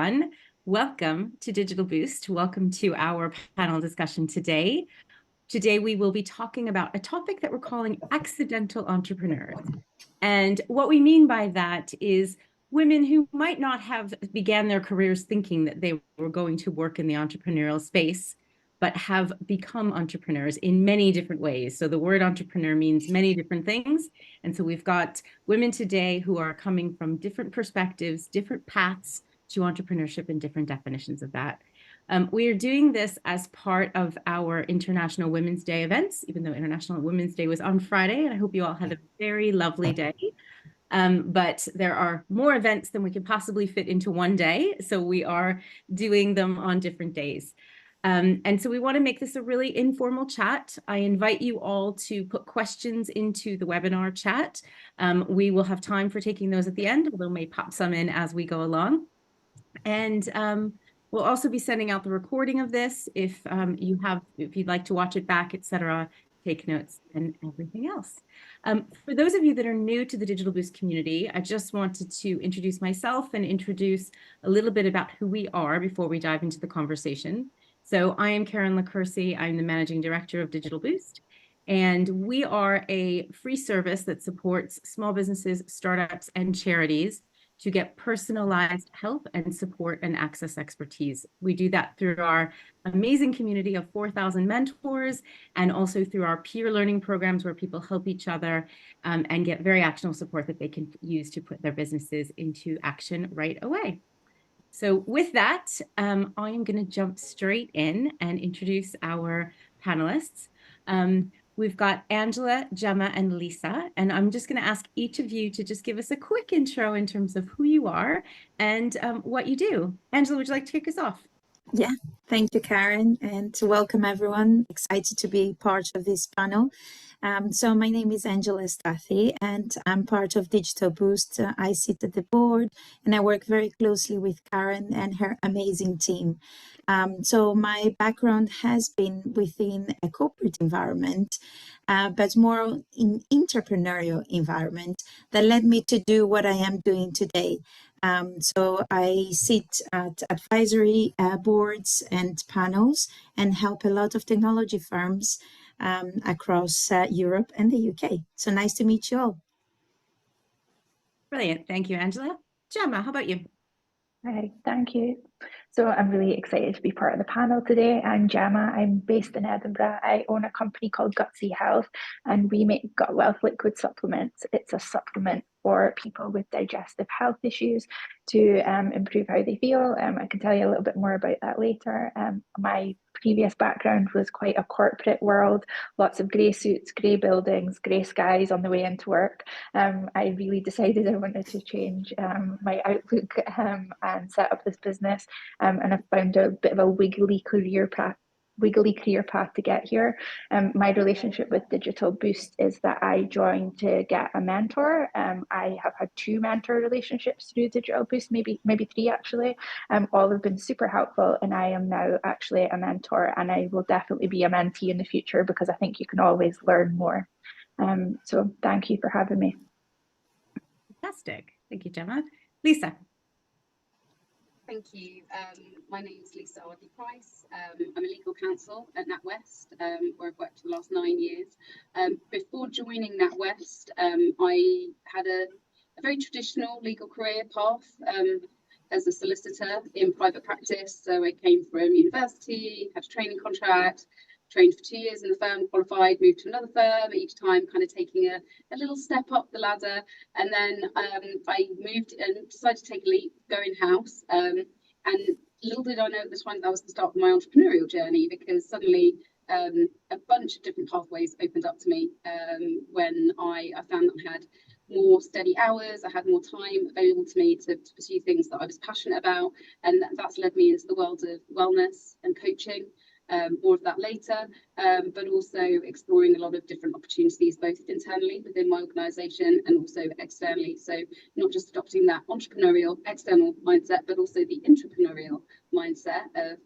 everyone. Welcome to Digital Boost. Welcome to our panel discussion today. Today, we will be talking about a topic that we're calling accidental entrepreneurs. And what we mean by that is women who might not have began their careers thinking that they were going to work in the entrepreneurial space, but have become entrepreneurs in many different ways. So the word entrepreneur means many different things. And so we've got women today who are coming from different perspectives, different paths to entrepreneurship and different definitions of that. We are doing this as part of our International Women's Day events, even though International Women's Day was on Friday, and I hope you all had a very lovely day. But there are more events than we can possibly fit into one day, so we are doing them on different days. And so we want to make this a really informal chat. I invite you all to put questions into the webinar chat. We will have time for taking those at the end, although we may pop some in as we go along. And we'll also be sending out the recording of this if you'd like to watch it back, etc., take notes and everything else. For those of you that are new to the Digital Boost community, I just wanted to introduce myself and introduce a little bit about who we are before we dive into the conversation. So I am Karen Licurse. I'm the Managing Director of Digital Boost. And we are a free service that supports small businesses, startups, and charities to get personalized help and support and access expertise. We do that through our amazing community of 4,000 mentors and also through our peer learning programs where people help each other and get very actionable support that they can use to put their businesses into action right away. So with that, I am going to jump straight in and introduce our panelists. We've got Angela, Gemma, and Lisa, and I'm just going to ask each of you to just give us a quick intro in terms of who you are and what you do. Angela, would you like to kick us off? Yeah, thank you, Karen, and welcome everyone. Excited to be part of this panel. So my name is Angela Stathi, and I'm part of Digital Boost. I sit at the board, and I work very closely with Karen and her amazing team. So my background has been within a corporate environment, but more in entrepreneurial environment that led me to do what I am doing today. So I sit at advisory boards and panels and help a lot of technology firms across Europe and the UK. So nice to meet you all. Brilliant. Thank you, Angela. Gemma, how about you? Hi, thank you. So I'm really excited to be part of the panel today. I'm Gemma. I'm based in Edinburgh. I own a company called Gutsy Health, and we make gut wealth liquid supplements. It's a supplement for people with digestive health issues to improve how they feel. I can tell you a little bit more about that later. My previous background was quite a corporate world, lots of grey suits, grey buildings, grey skies on the way into work. I really decided I wanted to change my outlook and set up this business. And I've found a bit of a wiggly career path to get here. My relationship with Digital Boost is that I joined to get a mentor. I have had 2 mentor relationships through Digital Boost, maybe 3 actually. All have been super helpful, and I am now actually a mentor, and I will definitely be a mentee in the future because I think you can always learn more. So thank you for having me. Fantastic. Thank you, Gemma. Lisa. Thank you. My name is Lisa Ardley-Price. I'm a legal counsel at NatWest, where I've worked for the last 9 years. Before joining NatWest, I had a very traditional legal career path as a solicitor in private practice. So I came from university, had a training contract, trained for 2 years in the firm, qualified, moved to another firm, each time kind of taking a little step up the ladder. And then I moved and decided to take a leap, go in-house. And little did I know at this point that was the start of my entrepreneurial journey, because suddenly a bunch of different pathways opened up to me when I found that I had more steady hours, I had more time available to me to pursue things that I was passionate about. And that's led me into the world of wellness and coaching. More of that later, but also exploring a lot of different opportunities, both internally within my organisation and also externally. So not just adopting that entrepreneurial external mindset, but also the entrepreneurial mindset of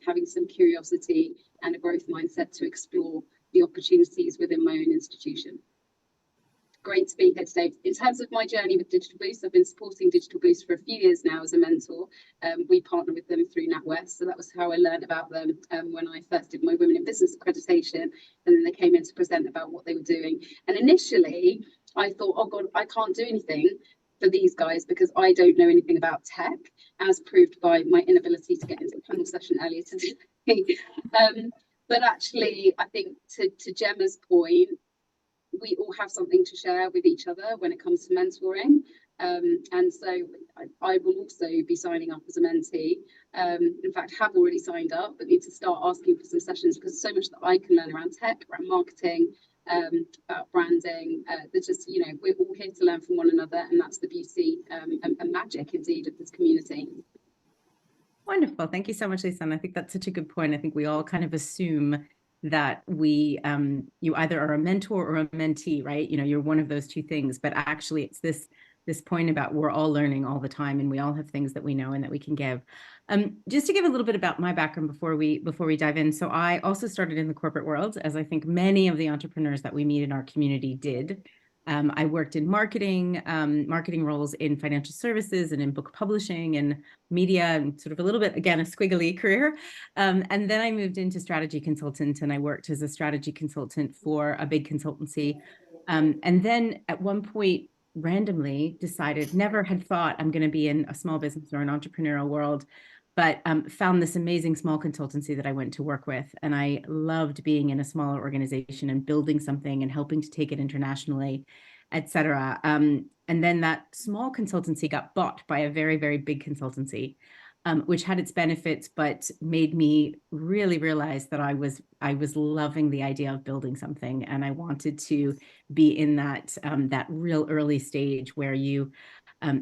having some curiosity and a growth mindset to explore the opportunities within my own institution. Great to be here today. In terms of my journey with Digital Boost, I've been supporting Digital Boost for a few years now as a mentor. We partner with them through NatWest, so that was how I learned about them when I first did my Women in Business accreditation, and then they came in to present about what they were doing. And initially, I thought, oh God, I can't do anything for these guys because I don't know anything about tech, as proved by my inability to get into a panel session earlier today. But actually, I think to Gemma's point, we all have something to share with each other when it comes to mentoring. And so I will also be signing up as a mentee. In fact, have already signed up, but need to start asking for some sessions because there's so much that I can learn around tech, around marketing, about branding. There's just, you know, we're all here to learn from one another, and that's the beauty and magic indeed of this community. Wonderful. Thank you so much, Lisa. And I think that's such a good point. I think we all kind of assume that you either are a mentor or a mentee, right? You know, you're one of those two things, but actually it's this point about we're all learning all the time, and we all have things that we know and that we can give. Just to give a little bit about my background before we dive in. So I also started in the corporate world, as I think many of the entrepreneurs that we meet in our community did. I worked in marketing roles in financial services and in book publishing and media, and sort of a little bit, again, a squiggly career. And then I moved into strategy consultant, and I worked as a strategy consultant for a big consultancy. And then at one point, randomly decided, never had thought I'm going to be in a small business or an entrepreneurial world, but found this amazing small consultancy that I went to work with. And I loved being in a smaller organization and building something and helping to take it internationally, et cetera. And then that small consultancy got bought by a very, very big consultancy, which had its benefits, but made me really realize that I was loving the idea of building something. And I wanted to be in that real early stage where you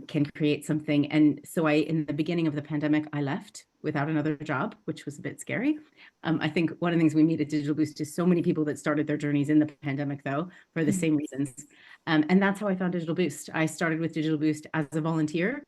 can create something. And so in the beginning of the pandemic, I left without another job, which was a bit scary. I think one of the things we meet at Digital Boost is so many people that started their journeys in the pandemic, though, for the same reasons. And that's how I found Digital Boost. I started with Digital Boost as a volunteer,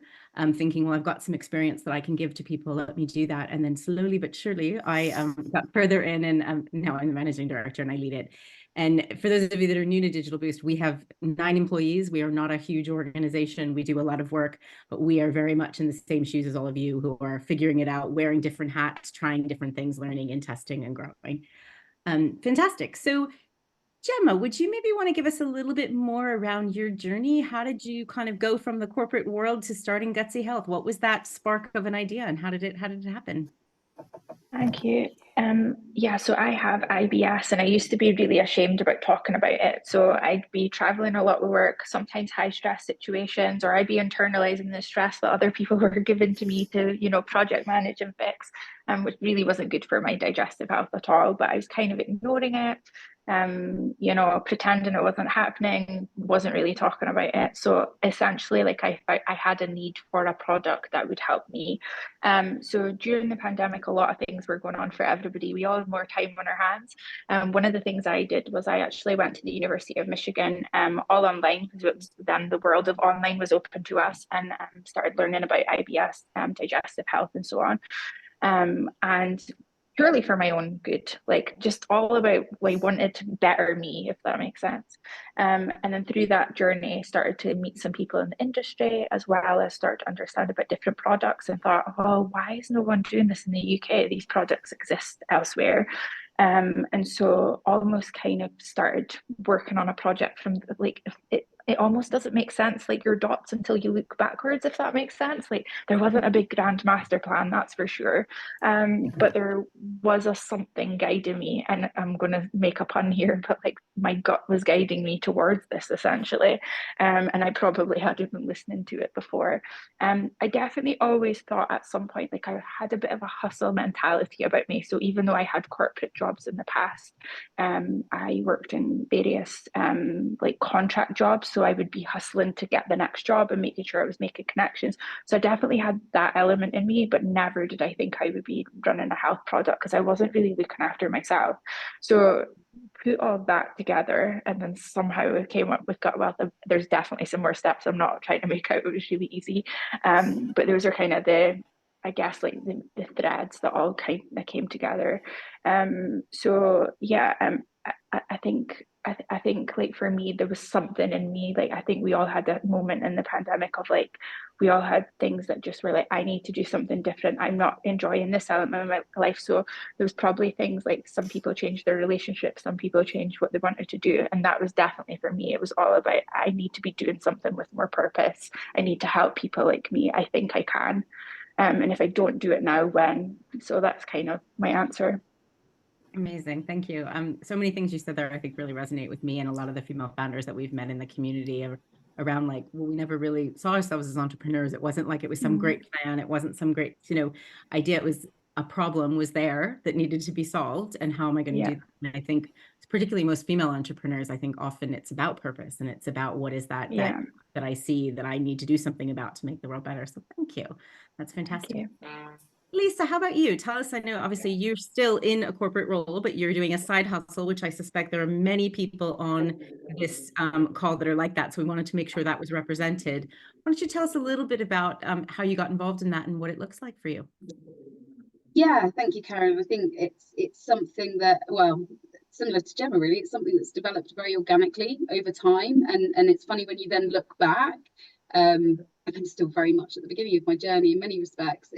thinking, well, I've got some experience that I can give to people. Let me do that. And then slowly but surely, I got further in, and now I'm the managing director and I lead it. And for those of you that are new to Digital Boost, we have 9 employees. We are not a huge organization. We do a lot of work, but we are very much in the same shoes as all of you who are figuring it out, wearing different hats, trying different things, learning and testing and growing. Fantastic. So Gemma, would you maybe want to give us a little bit more around your journey? How did you kind of go from the corporate world to starting Gutsy Health? What was that spark of an idea, and how did it happen? Thank you. Yeah, so I have IBS, and I used to be really ashamed about talking about it. So I'd be traveling a lot with work, sometimes high stress situations, or I'd be internalizing the stress that other people were giving to me to, you know, project manage and fix, which really wasn't good for my digestive health at all. But I was kind of ignoring it, you know, pretending it wasn't happening, wasn't really talking about it. So essentially, like I had a need for a product that would help me. So during the pandemic, a lot of things were going on for everybody. We all had more time on our hands. One of the things I did was I actually went to the University of Michigan, all online, because then the world of online was open to us, and started learning about IBS, digestive health, and so on. And purely for my own good, like just all about, I wanted to better me, if that makes sense. And then through that journey, I started to meet some people in the industry, as well as start to understand about different products, and thought, oh, why is no one doing this in the UK? These products exist elsewhere. And so almost kind of started working on a project from like, it almost doesn't make sense, like your dots until you look backwards, if that makes sense. Like there wasn't a big grand master plan, that's for sure. But there was a something guiding me, and I'm going to make a pun here, but like my gut was guiding me towards this essentially. And I probably hadn't been listening to it before. I definitely always thought at some point, like I had a bit of a hustle mentality about me. So even though I had corporate jobs in the past, I worked in various like contract jobs. So I would be hustling to get the next job and making sure I was making connections. So I definitely had that element in me, but never did I think I would be running a health product, because I wasn't really looking after myself. So put all that together, and then somehow it came up with Gut Wealth. There's definitely some more steps I'm not trying to make out it was really easy. But those are kind of I guess like the threads that all kind of came together. So yeah, I think I think like for me, there was something in me, like I think we all had that moment in the pandemic of like, we all had things that just were like, I need to do something different. I'm not enjoying this element of my life. So there was probably things like some people changed their relationships, some people changed what they wanted to do. And that was definitely for me, it was all about, I need to be doing something with more purpose. I need to help people like me. I think I can. And if I don't do it now, when? So that's kind of my answer. Amazing. Thank you. So many things you said there, I think really resonate with me and a lot of the female founders that we've met in the community around like, well, we never really saw ourselves as entrepreneurs. It wasn't like it was some great plan. It wasn't some great, idea. It was a problem was there that needed to be solved. And how am I going to do that? And I think particularly most female entrepreneurs, I think often it's about purpose and it's about what is that that I see that I need to do something about to make the world better. So thank you. That's fantastic. Thank you. Lisa, how about you? Tell us, I know obviously you're still in a corporate role, but you're doing a side hustle, which I suspect there are many people on this call that are like that. So we wanted to make sure that was represented. Why don't you tell us a little bit about how you got involved in that and what it looks like for you? Yeah, thank you, Karen. I think it's something that, well, similar to Gemma, really, it's something that's developed very organically over time. And it's funny when you then look back, and I'm still very much at the beginning of my journey in many respects.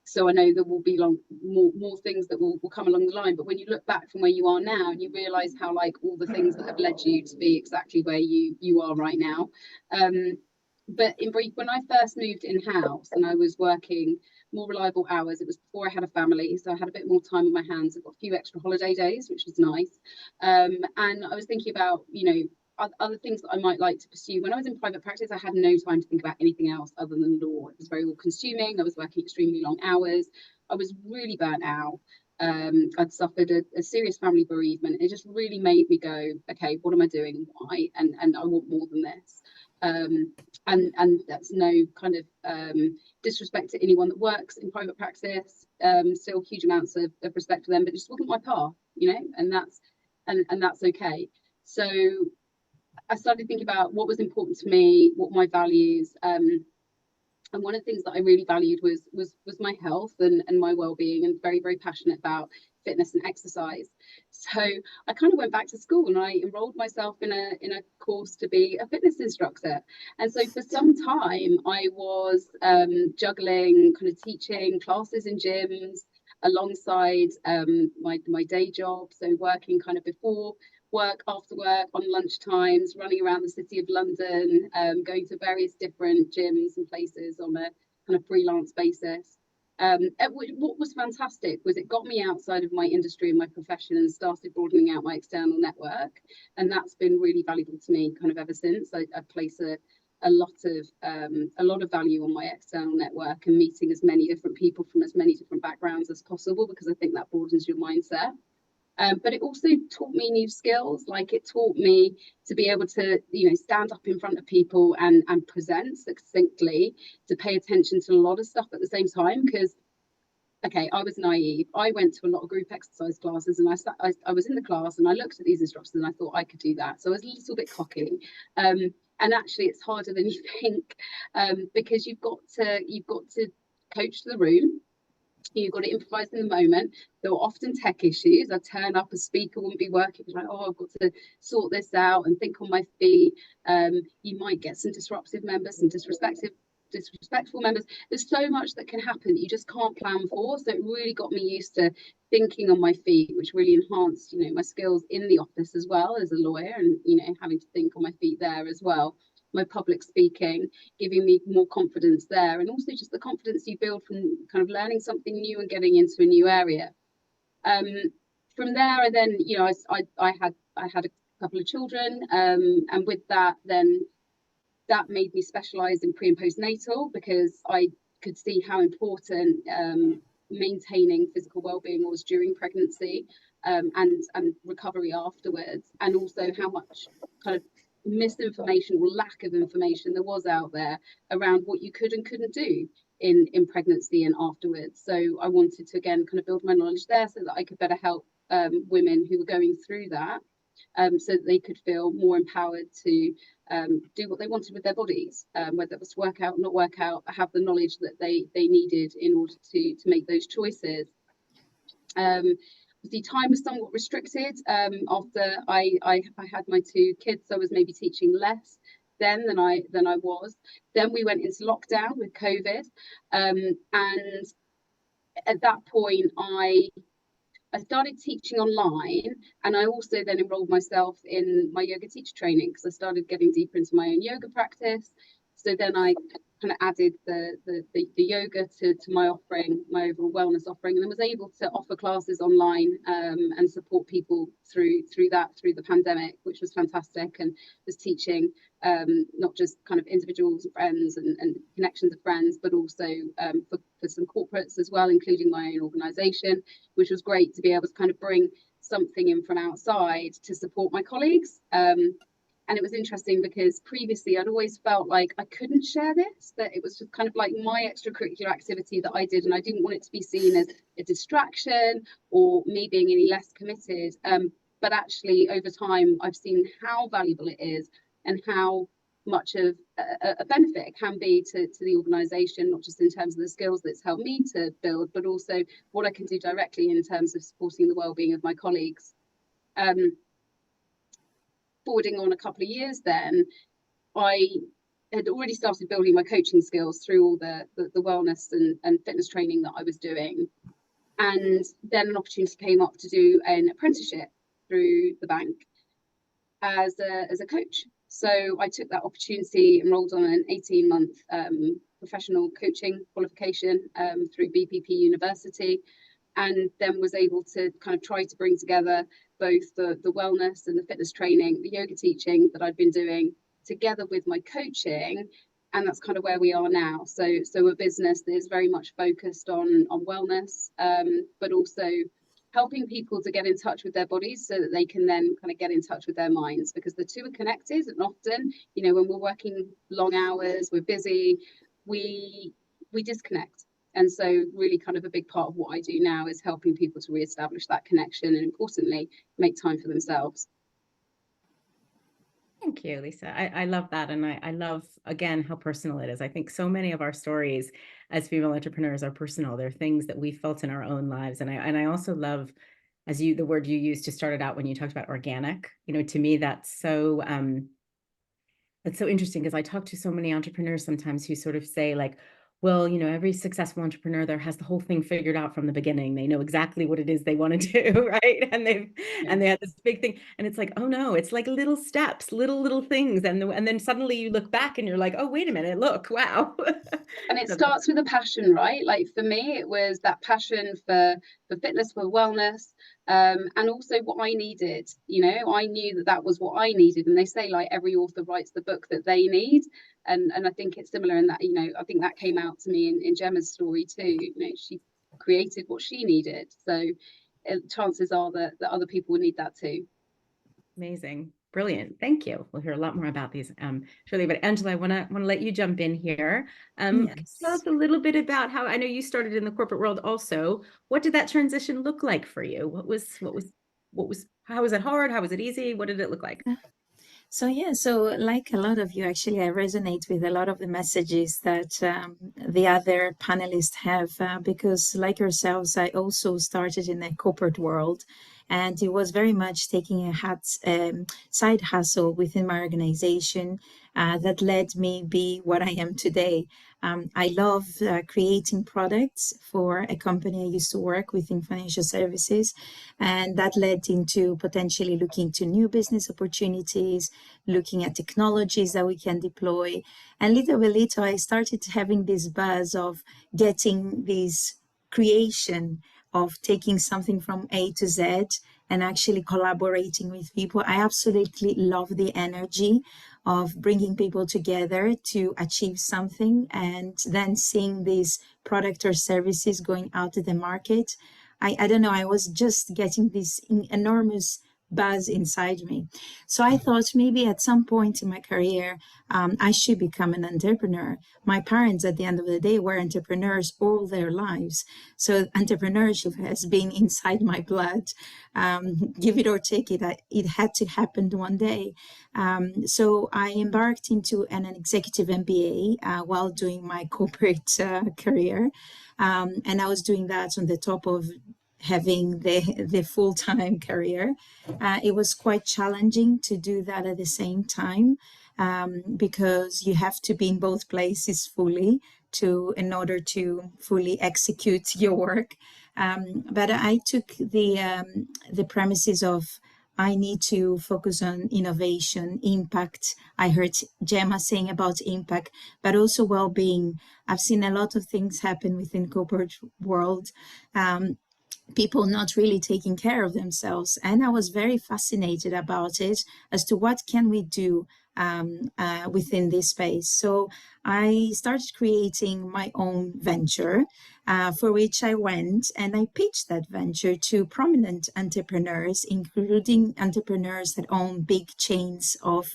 So I know there will be more things that will come along the line. But when you look back from where you are now, and you realise how like all the things that have led you to be exactly where you are right now. But in brief, when I first moved in-house and I was working more reliable hours, it was before I had a family, so I had a bit more time on my hands. I got a few extra holiday days, which was nice. And I was thinking about, other things that I might like to pursue. When I was in private practice, I had no time to think about anything else other than law. It was very all consuming. I was working extremely long hours. I was really burnt out. I'd suffered a serious family bereavement. It just really made me go, okay, what am I doing? Why? And I want more than this. And that's no kind of disrespect to anyone that works in private practice. Still huge amounts of respect for them, but it just wasn't my path, and that's okay. So I started thinking about what was important to me, what my values, and one of the things that I really valued was my health and my well-being, and very, very passionate about fitness and exercise. So I kind of went back to school and I enrolled myself in a course to be a fitness instructor. And so for some time I was juggling kind of teaching classes in gyms alongside my day job, so working kind of before work, after work, on lunch times, running around the city of London, going to various different gyms and places on a kind of freelance basis. What was fantastic was it got me outside of my industry and my profession and started broadening out my external network, and that's been really valuable to me kind of ever since. I place a lot of value on my external network and meeting as many different people from as many different backgrounds as possible, because I think that broadens your mindset. But it also taught me new skills. Like it taught me to be able to, stand up in front of people and present succinctly, to pay attention to a lot of stuff at the same time. Because, okay, I was naive. I went to a lot of group exercise classes, and I was in the class and I looked at these instructors and I thought I could do that. So I was a little bit cocky. And actually, it's harder than you think, because you've got to coach the room. You've got to improvise in the moment. There were often tech issues. I'd turn up, a speaker wouldn't be working. Like, oh, I've got to sort this out and think on my feet. You might get some disruptive members, some disrespectful members. There's so much that can happen that you just can't plan for. So it really got me used to thinking on my feet, which really enhanced, my skills in the office as well as a lawyer, and having to think on my feet there as well. My public speaking, giving me more confidence there, and also just the confidence you build from kind of learning something new and getting into a new area. From there, I then, I had a couple of children, and with that, then that made me specialise in pre and postnatal, because I could see how important maintaining physical well-being was during pregnancy, and recovery afterwards, and also how much kind of misinformation or lack of information there was out there around what you could and couldn't do in pregnancy and afterwards. So I wanted to again kind of build my knowledge there so that I could better help women who were going through that, so that they could feel more empowered to do what they wanted with their bodies, whether it was work out, not work out, have the knowledge that they needed in order to make those choices. the time was somewhat restricted. After I had my 2 kids, so I was maybe teaching less then than I was. Then we went into lockdown with COVID, and at that point I started teaching online, and I also then enrolled myself in my yoga teacher training because I started getting deeper into my own yoga practice. So then I kind of added the yoga to my offering, my overall wellness offering, and then was able to offer classes online and support people through the pandemic, which was fantastic, and was teaching not just kind of individuals, friends and connections of friends, but also for some corporates as well, including my own organization, which was great to be able to kind of bring something in from outside to support my colleagues. And it was interesting because previously I'd always felt like I couldn't share this, that it was just kind of like my extracurricular activity that I did, and I didn't want it to be seen as a distraction or me being any less committed. But actually over time, I've seen how valuable it is and how much of a benefit it can be to the organisation, not just in terms of the skills that it's helped me to build, but also what I can do directly in terms of supporting the well-being of my colleagues. Forwarding on a couple of years then, I had already started building my coaching skills through all the wellness and fitness training that I was doing. And then an opportunity came up to do an apprenticeship through the bank as a coach. So I took that opportunity, enrolled on an 18-month professional coaching qualification through BPP University, and then was able to kind of try to bring together both the wellness and the fitness training, the yoga teaching that I'd been doing together with my coaching. And that's kind of where we are now. So a business that is very much focused on wellness, but also helping people to get in touch with their bodies so that they can then kind of get in touch with their minds, because the two are connected. And often, you know, when we're working long hours, we're busy, we disconnect. And so really kind of a big part of what I do now is helping people to reestablish that connection and, importantly, make time for themselves. Thank you, Lisa. I love that. And I love, again, how personal it is. I think so many of our stories as female entrepreneurs are personal. They're things that we felt in our own lives. And I also love, as the word you used to start it out when you talked about organic, you know, to me, that's so interesting, because I talk to so many entrepreneurs sometimes who sort of say like, well, you know, every successful entrepreneur there has the whole thing figured out from the beginning. They know exactly what it is they want to do, right? And they had this big thing, and it's like, oh no, it's like little steps, little things, and then suddenly you look back and you're like, oh wait a minute, look, wow. And it starts with a passion, right? Like for me, it was that passion for fitness, for wellness, and also what I needed. You know, I knew that was what I needed. And they say like every author writes the book that they need. And I think it's similar in that, you know, I think that came out to me in Gemma's story too. You know, she created what she needed. So chances are that other people will need that too. Amazing. Brilliant. Thank you. We'll hear a lot more about these shortly. But Angela, I want to let you jump in here. Yes. Tell us a little bit about how, I know you started in the corporate world also. What did that transition look like for you? How was it hard? How was it easy? What did it look like? So like a lot of you, actually, I resonate with a lot of the messages that the other panelists have, because like yourselves, I also started in the corporate world, and it was very much taking a side hustle within my organization that led me be what I am today. I love creating products for a company I used to work with in financial services, and that led into potentially looking to new business opportunities, looking at technologies that we can deploy. And little by little, I started having this buzz of getting this creation of taking something from A to Z and actually collaborating with people. I absolutely love the energy of bringing people together to achieve something and then seeing these product or services going out to the market. I don't know, I was just getting this enormous buzz inside me. So I thought maybe at some point in my career, I should become an entrepreneur. My parents, at the end of the day, were entrepreneurs all their lives. So entrepreneurship has been inside my blood. Give it or take it, it had to happen one day. So I embarked into an executive MBA while doing my corporate career. And I was doing that on the top of having the full-time career. It was quite challenging to do that at the same time, because you have to be in both places fully in order to fully execute your work. But I took the premises of I need to focus on innovation, impact. I heard Gemma saying about impact, but also well-being. I've seen a lot of things happen within corporate world. People not really taking care of themselves. And I was very fascinated about it as to what can we do within this space. So I started creating my own venture, for which I went and I pitched that venture to prominent entrepreneurs, including entrepreneurs that own big chains of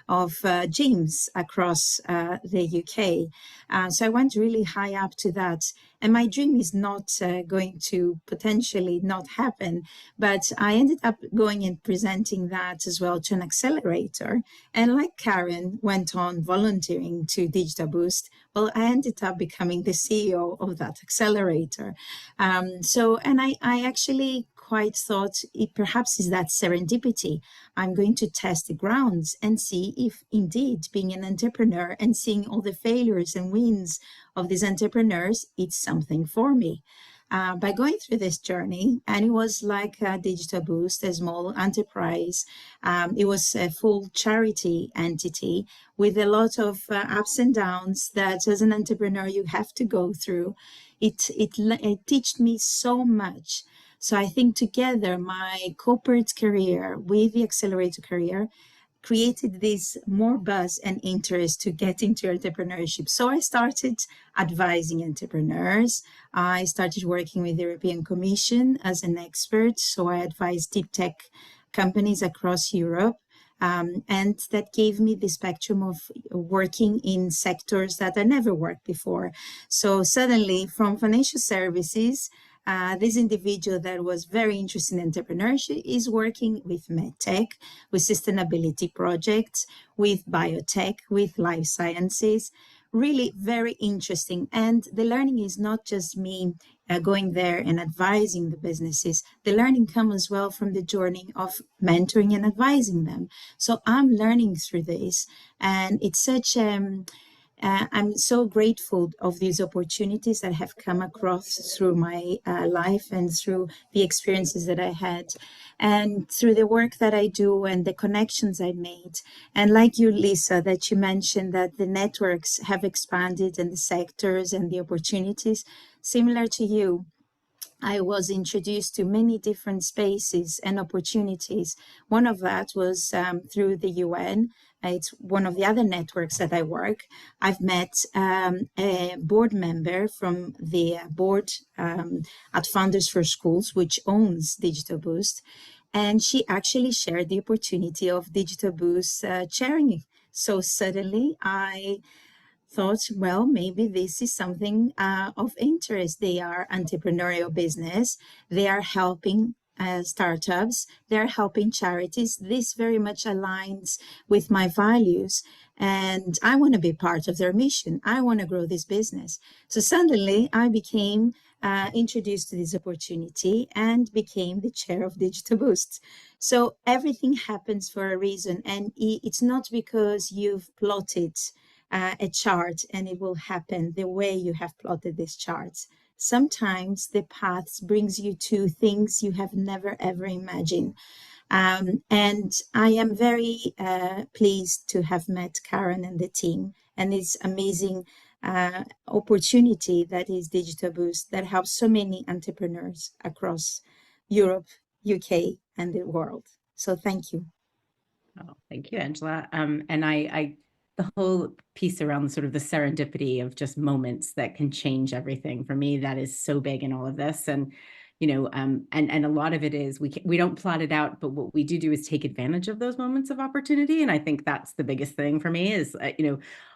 gyms across the UK. So I went really high up to that. And my dream is not going to potentially not happen, but I ended up going and presenting that as well to an accelerator. And like Karen went on volunteering to Digital Boost, well, I ended up becoming the CEO of that accelerator. And I actually quite thought it perhaps is that serendipity. I'm going to test the grounds and see if indeed being an entrepreneur and seeing all the failures and wins of these entrepreneurs, it's something for me. By going through this journey, and it was like a Digital Boost, a small enterprise. It was a full charity entity with a lot of ups and downs that as an entrepreneur you have to go through. It taught me so much. So I think together my corporate career with the accelerator career created this more buzz and interest to get into entrepreneurship. So I started advising entrepreneurs. I started working with the European Commission as an expert. So I advised deep tech companies across Europe. And that gave me the spectrum of working in sectors that I never worked before. So suddenly from financial services, this individual that was very interested in entrepreneurship is working with medtech, with sustainability projects, with biotech, with life sciences. Really very interesting. And the learning is not just me going there and advising the businesses. The learning comes as well from the journey of mentoring and advising them. So I'm learning through this. And it's such I'm so grateful of these opportunities that have come across through my life and through the experiences that I had and through the work that I do and the connections I made. And like you, Lisa, that you mentioned that the networks have expanded and the sectors and the opportunities, similar to you. I was introduced to many different spaces and opportunities. One of that was through the UN. It's one of the other networks that I work. I've met a board member from the board at Founders for Schools, which owns Digital Boost. And she actually shared the opportunity of Digital Boost chairing. So suddenly I thought, well, maybe this is something of interest. They are entrepreneurial business. They are helping startups. They're helping charities. This very much aligns with my values. And I want to be part of their mission. I want to grow this business. So suddenly I became introduced to this opportunity and became the chair of Digital Boost. So everything happens for a reason. And it's not because you've plotted a chart and it will happen the way you have plotted these charts. Sometimes the paths brings you to things you have never ever imagined. And I am very pleased to have met Karen and the team and this amazing opportunity that is Digital Boost that helps so many entrepreneurs across Europe, UK, and the world. So thank you. Oh, thank you, Angela. And I the whole piece around sort of the serendipity of just moments that can change everything, for me, that is so big in all of this. And and a lot of it is we don't plot it out, but what we do is take advantage of those moments of opportunity. And I think that's the biggest thing for me is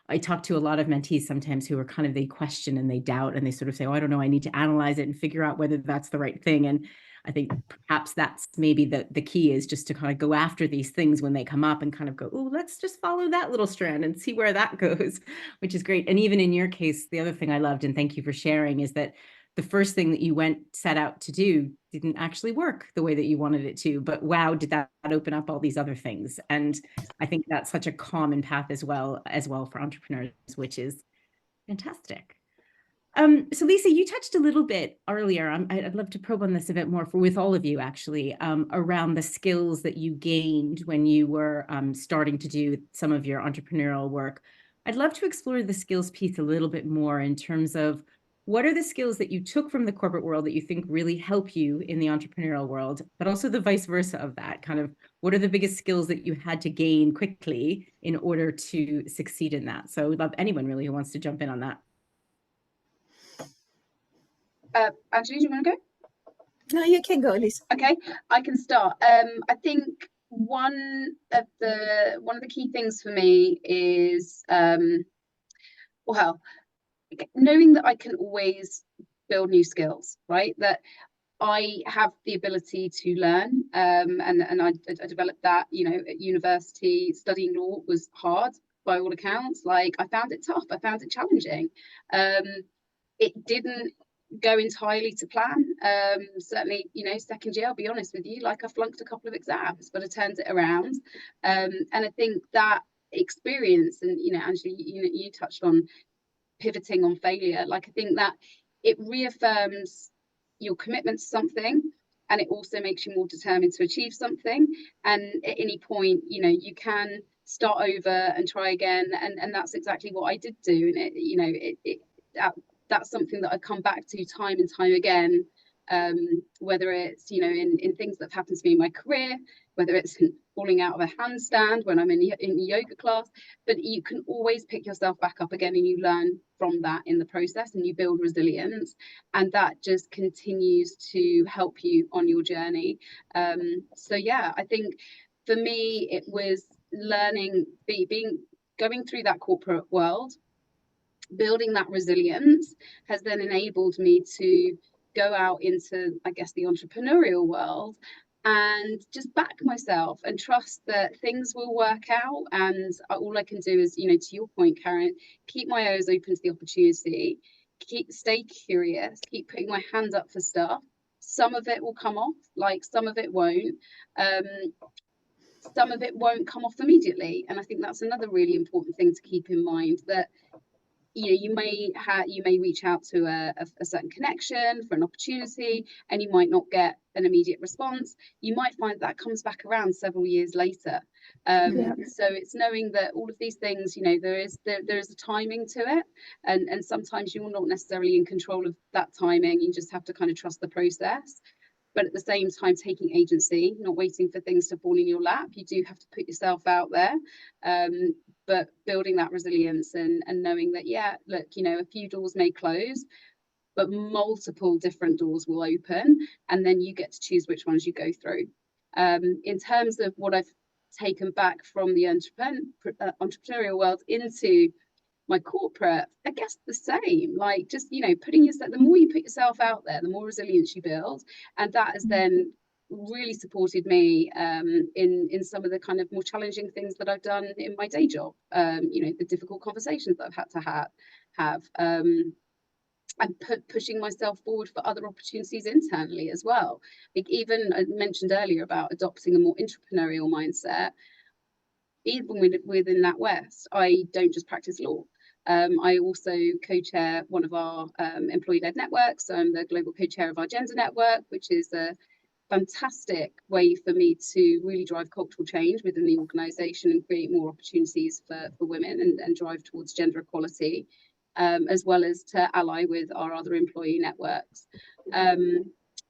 I talk to a lot of mentees sometimes who are kind of, they question and they doubt and they sort of say, oh, I don't know, I need to analyze it and figure out whether that's the right thing. And I think perhaps that's maybe the key is just to kind of go after these things when they come up and kind of go, oh, let's just follow that little strand and see where that goes, which is great. And even in your case, the other thing I loved, and thank you for sharing, is that the first thing that you set out to do didn't actually work the way that you wanted it to, but wow, did that open up all these other things. And I think that's such a common path as well for entrepreneurs, which is fantastic. So Lisa, you touched a little bit earlier. I'd love to probe on this a bit more with all of you, actually, around the skills that you gained when you were starting to do some of your entrepreneurial work. I'd love to explore the skills piece a little bit more in terms of what are the skills that you took from the corporate world that you think really help you in the entrepreneurial world, but also the vice versa of that, kind of what are the biggest skills that you had to gain quickly in order to succeed in that? So I'd love anyone really who wants to jump in on that. Anjali, do you want to go? No, you can go, Lisa. Okay, I can start. I think one of the key things for me is well, knowing that I can always build new skills, right? That I have the ability to learn, and I developed that. You know, at university, studying law was hard by all accounts. Like, I found it tough. I found it challenging. It didn't go entirely to plan. Certainly, you know, second year, I'll be honest with you, like, I flunked a couple of exams, but I turned it around. And I think that experience, and, you know, Anjali, you touched on pivoting on failure. Like, I think that it reaffirms your commitment to something, and it also makes you more determined to achieve something. And at any point, you know, you can start over and try again. And that's exactly what I did do. And it, you know, that's something that I come back to time and time again, whether it's, you know, in things that have happened to me in my career, whether it's falling out of a handstand when I'm in yoga class, but you can always pick yourself back up again, and you learn from that in the process, and you build resilience, and that just continues to help you on your journey. So yeah, I think for me it was learning, going through that corporate world, building that resilience has then enabled me to go out into, I guess, the entrepreneurial world and just back myself and trust that things will work out. And all I can do is, you know, to your point, Karen, keep my ears open to the opportunity, stay curious, keep putting my hand up for stuff. Some of it will come off, like some of it won't. Some of it won't come off immediately. And I think that's another really important thing to keep in mind, that you know, you may reach out to a certain connection for an opportunity, and you might not get an immediate response. You might find that comes back around several years later. So it's knowing that all of these things, you know, there is a timing to it, and sometimes you're not necessarily in control of that timing. You just have to kind of trust the process. But at the same time, taking agency, not waiting for things to fall in your lap. You do have to put yourself out there, but building that resilience and knowing that, yeah, look, you know, a few doors may close, but multiple different doors will open, and then you get to choose which ones you go through. In terms of what I've taken back from the entrepreneurial world into my corporate, I guess the same, like, just, you know, putting yourself, the more you put yourself out there, the more resilience you build. And that has then really supported me in some of the kind of more challenging things that I've done in my day job, you know, the difficult conversations that I've had to have and pushing myself forward for other opportunities internally as well. Like, even I mentioned earlier about adopting a more entrepreneurial mindset. Even within NatWest, I don't just practice law. I also co-chair one of our employee-led networks. So I'm the global co-chair of our gender network, which is a fantastic way for me to really drive cultural change within the organisation and create more opportunities for women and drive towards gender equality, as well as to ally with our other employee networks.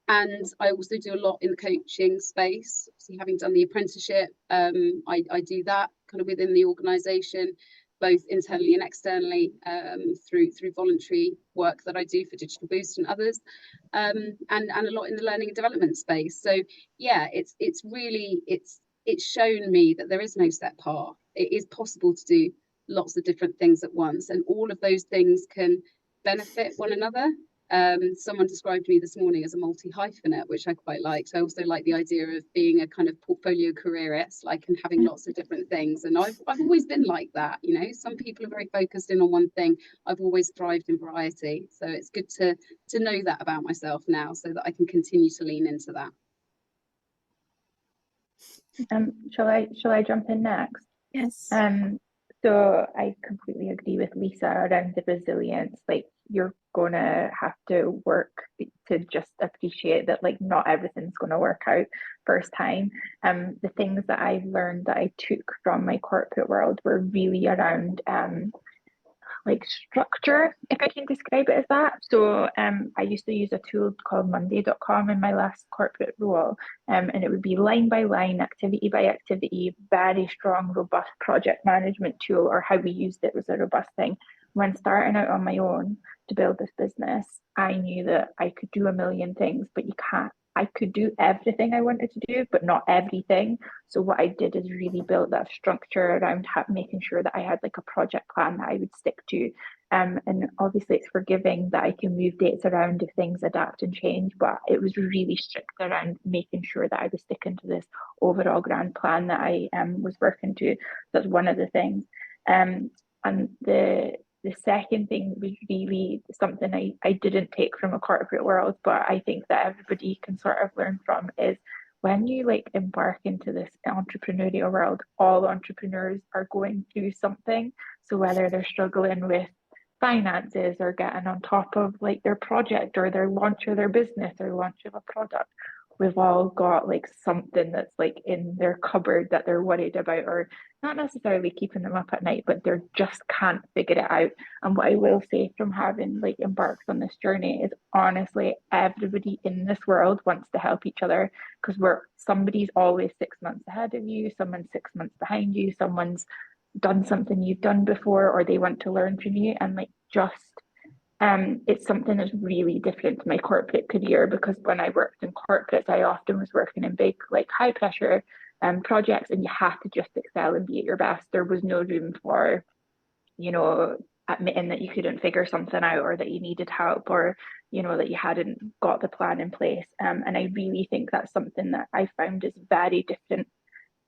And I also do a lot in the coaching space. So having done the apprenticeship, I do that kind of within the organisation, both internally and externally, through voluntary work that I do for Digital Boost and others, and a lot in the learning and development space. So yeah, it's shown me that there is no set path. It is possible to do lots of different things at once, and all of those things can benefit one another. Someone described me this morning as a multi-hyphenate, which I quite liked. I also like the idea of being a kind of portfolio careerist, like, and having lots of different things. And I've always been like that, you know. Some people are very focused in on one thing. I've always thrived in variety. So it's good to know that about myself now, so that I can continue to lean into that. Shall I jump in next? Yes. So I completely agree with Lisa around the resilience. Like, you're gonna have to work to just appreciate that, like, not everything's gonna work out first time. The things that I've learned that I took from my corporate world were really around like structure, if I can describe it as that. So I used to use a tool called Monday.com in my last corporate role, and it would be line by line, activity by activity, very strong, robust project management tool, or how we used it was a robust thing. When starting out on my own to build this business, I knew that I could do a million things, but you can't. I could do everything I wanted to do, but not everything. So what I did is really build that structure around making sure that I had like a project plan that I would stick to. And obviously it's forgiving that I can move dates around if things adapt and change, but it was really strict around making sure that I was sticking to this overall grand plan that I was working to. That's one of the things. And the second thing was really something I didn't take from a corporate world, but I think that everybody can sort of learn from, is when you like embark into this entrepreneurial world, all entrepreneurs are going through something. So whether they're struggling with finances or getting on top of like their project or their launch of their business or launch of a product, we've all got like something that's like in their cupboard that they're worried about, or not necessarily keeping them up at night, but they just can't figure it out. And what I will say from having like embarked on this journey is, honestly, everybody in this world wants to help each other, because somebody's always 6 months ahead of you, someone's 6 months behind you, someone's done something you've done before, or they want to learn from you. And like, just it's something that's really different to my corporate career, because when I worked in corporates, I often was working in big, like high pressure projects, and you have to just excel and be at your best. There was no room for, you know, admitting that you couldn't figure something out, or that you needed help, or, you know, that you hadn't got the plan in place. And I really think that's something that I found is very different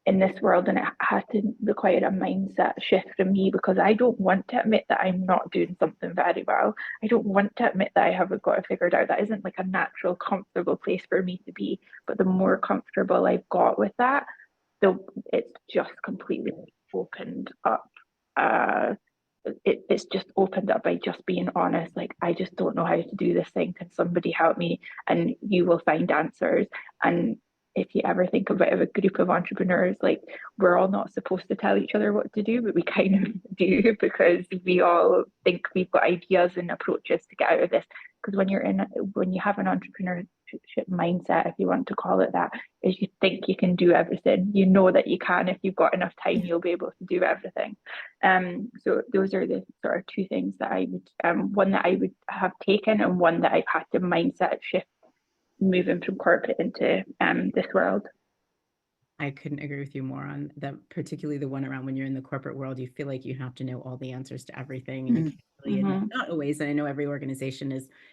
in this world, and it had to require a mindset shift from me, because I don't want to admit that I'm not doing something very well. I don't want to admit that I haven't got it figured out. That isn't like a natural, comfortable place for me to be. But the more comfortable I've got with that, it's just completely opened up. It's just opened up by just being honest. Like, I just don't know how to do this thing. Can somebody help me? And you will find answers. And if you ever think about a group of entrepreneurs, like, we're all not supposed to tell each other what to do, but we kind of do, because we all think we've got ideas and approaches to get out of this. Because when you have an entrepreneurship mindset, if you want to call it that, is you think you can do everything. You know that you can. If you've got enough time, you'll be able to do everything. So those are the sort of two things that I would, one that I would have taken, and one that I've had to mindset shift moving from corporate into this world. I couldn't agree with you more on that, particularly the one around when you're in the corporate world, you feel like you have to know all the answers to everything. And you can't really, not always, and I know every organization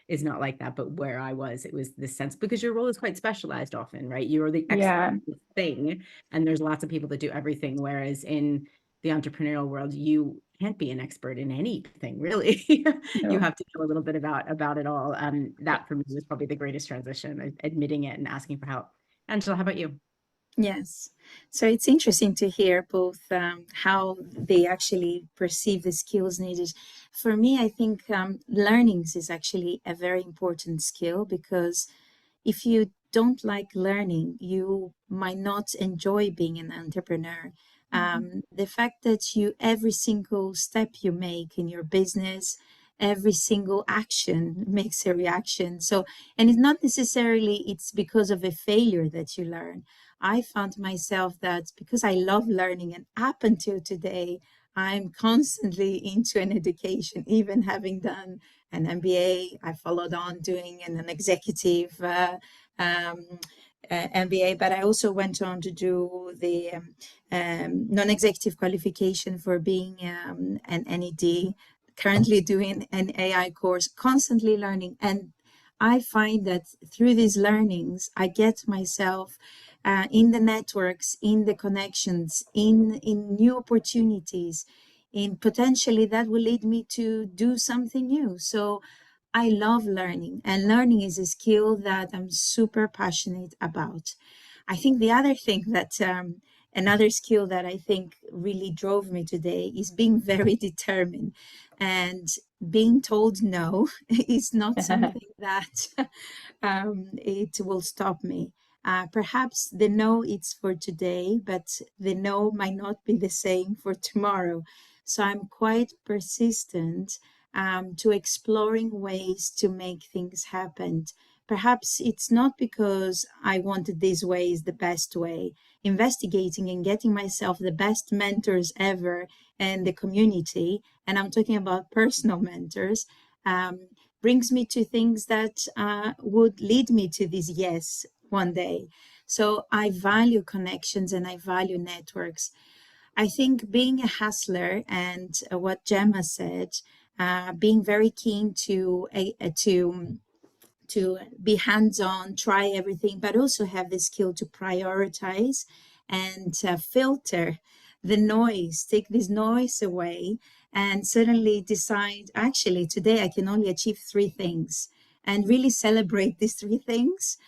is not like that, but where I was, it was this sense, because your role is quite specialized often, right? You're the expert thing, and there's lots of people that do everything. Whereas in the entrepreneurial world, you can't be an expert in anything, really. You have to know a little bit about it all. That for me was probably the greatest transition, admitting it and asking for help. Angela, how about you? Yes. So it's interesting to hear both how they actually perceive the skills needed. For me, I think learnings is actually a very important skill, because if you don't like learning, you might not enjoy being an entrepreneur. The fact that every single step you make in your business, every single action makes a reaction. So, and it's not necessarily it's because of a failure that you learn. I found myself that because I love learning, and up until today, I'm constantly into an education, even having done an MBA. I followed on doing an executive MBA, but I also went on to do the non-executive qualification for being an NED. currently doing an AI course, constantly learning. And I find that through these learnings, I get myself in the networks, in the connections, in new opportunities, in potentially that will lead me to do something new. So I love learning, and learning is a skill that I'm super passionate about. I think the other thing that another skill that I think really drove me today is being very determined, and being told no is not something that it will stop me. Perhaps the no it's for today, but the no might not be the same for tomorrow. So I'm quite persistent to exploring ways to make things happen. Perhaps it's not because I wanted this way is the best way. Investigating and getting myself the best mentors ever in the community, and I'm talking about personal mentors, brings me to things that would lead me to this yes one day. So I value connections and I value networks. I think being a hustler and what Gemma said, being very keen to be hands-on, try everything, but also have the skill to prioritize and filter the noise, take this noise away, and suddenly decide, actually, today I can only achieve 3 things, and really celebrate these 3 things.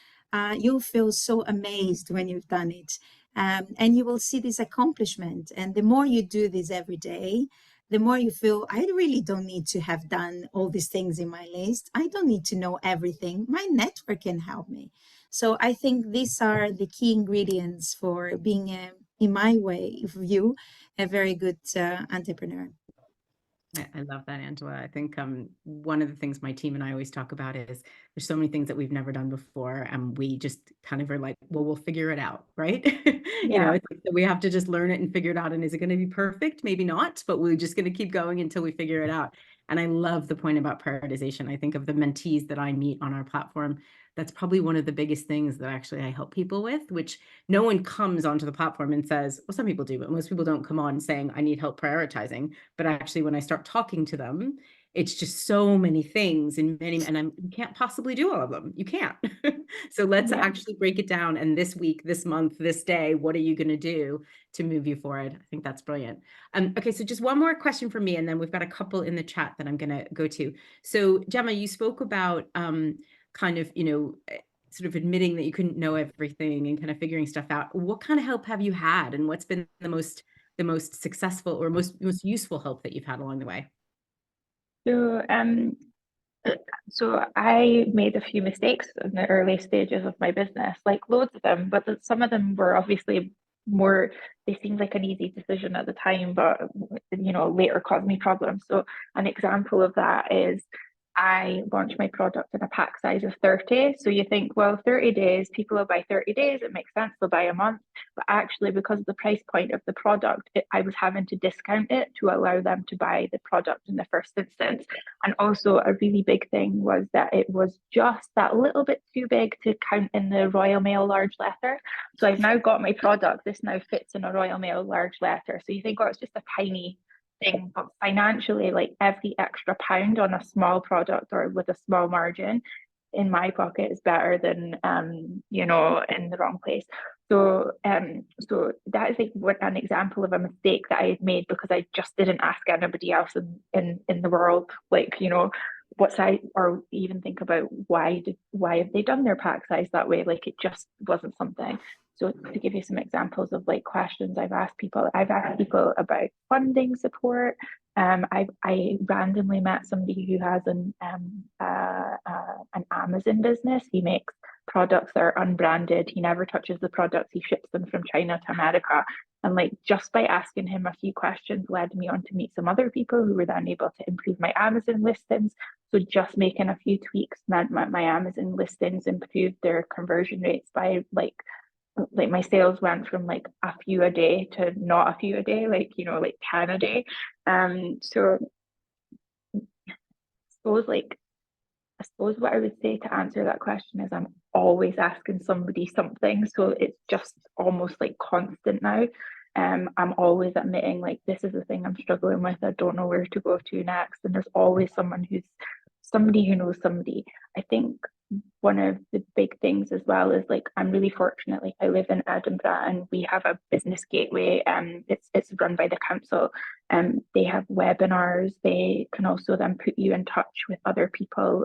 You'll feel so amazed when you've done it. And you will see this accomplishment. And the more you do this every day, the more you feel, I really don't need to have done all these things in my list. I don't need to know everything. My network can help me. So I think these are the key ingredients for being, in my way of view, a very good entrepreneur. I love that, Angela. I think one of the things my team and I always talk about is there's so many things that we've never done before, and we just kind of are like, well, we'll figure it out, right? You know, it's like, we have to just learn it and figure it out. And is it going to be perfect? Maybe not, but we're just going to keep going until we figure it out. And I love the point about prioritization. I think of the mentees that I meet on our platform. That's probably one of the biggest things that actually I help people with, which no one comes onto the platform and says, well, some people do, but most people don't come on saying, I need help prioritizing. But actually, when I start talking to them, it's just so many things and you can't possibly do all of them. You can't. So let's actually break it down. And this week, this month, this day, what are you going to do to move you forward? I think that's brilliant. Okay, so just one more question for me, and then we've got a couple in the chat that I'm going to go to. So Gemma, you spoke about kind of, sort of admitting that you couldn't know everything and kind of figuring stuff out. What kind of help have you had, and what's been the most successful or most useful help that you've had along the way? So I made a few mistakes in the early stages of my business, like loads of them, but some of them were obviously they seemed like an easy decision at the time, but later caused me problems. So an example of that is I launched my product in a pack size of 30. So you think, well, 30 days, people will buy 30 days. It makes sense. They'll buy a month. But actually, because of the price point of the product, I was having to discount it to allow them to buy the product in the first instance. And also a really big thing was that it was just that little bit too big to count in the Royal Mail large letter. So I've now got my product. This now fits in a Royal Mail large letter. So you think, oh, it's just a tiny thing, but financially, like every extra pound on a small product or with a small margin in my pocket is better than in the wrong place. So so that is like an example of a mistake that I had made because I just didn't ask anybody else in the world, like, what size, or even think about why have they done their pack size that way. Like, it just wasn't something. So to give you some examples of like questions I've asked people about funding support. I randomly met somebody who has an Amazon business. He makes products that are unbranded. He never touches the products. He ships them from China to America. And like, just by asking him a few questions led me on to meet some other people who were then able to improve my Amazon listings. So just making a few tweaks meant my Amazon listings improved their conversion rates by like my sales went from like a few a day to not a few a day, like 10 a day. So I suppose what I would say to answer that question is I'm always asking somebody something. So it's just almost like constant now. I'm always admitting like, this is the thing I'm struggling with. I don't know where to go to next. And there's always somebody who knows somebody. I think one of the big things as well is like, I'm really fortunate, like I live in Edinburgh and we have a business gateway. It's run by the council. They have webinars. They can also then put you in touch with other people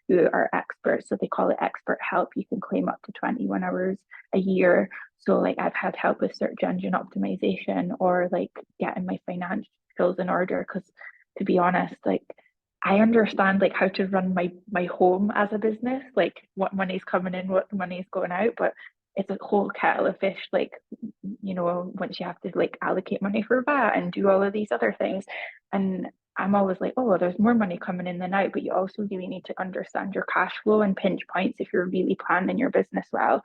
who are experts. So they call it expert help. You can claim up to 21 hours a year. So like I've had help with search engine optimization or like getting my financials in order, because to be honest, like I understand like how to run my home as a business, like what money's coming in, what money's going out, but it's a whole kettle of fish, like, you know, once you have to like allocate money for VAT and do all of these other things. And I'm always like, oh, well, there's more money coming in than out, but you also really need to understand your cash flow and pinch points if you're really planning your business well.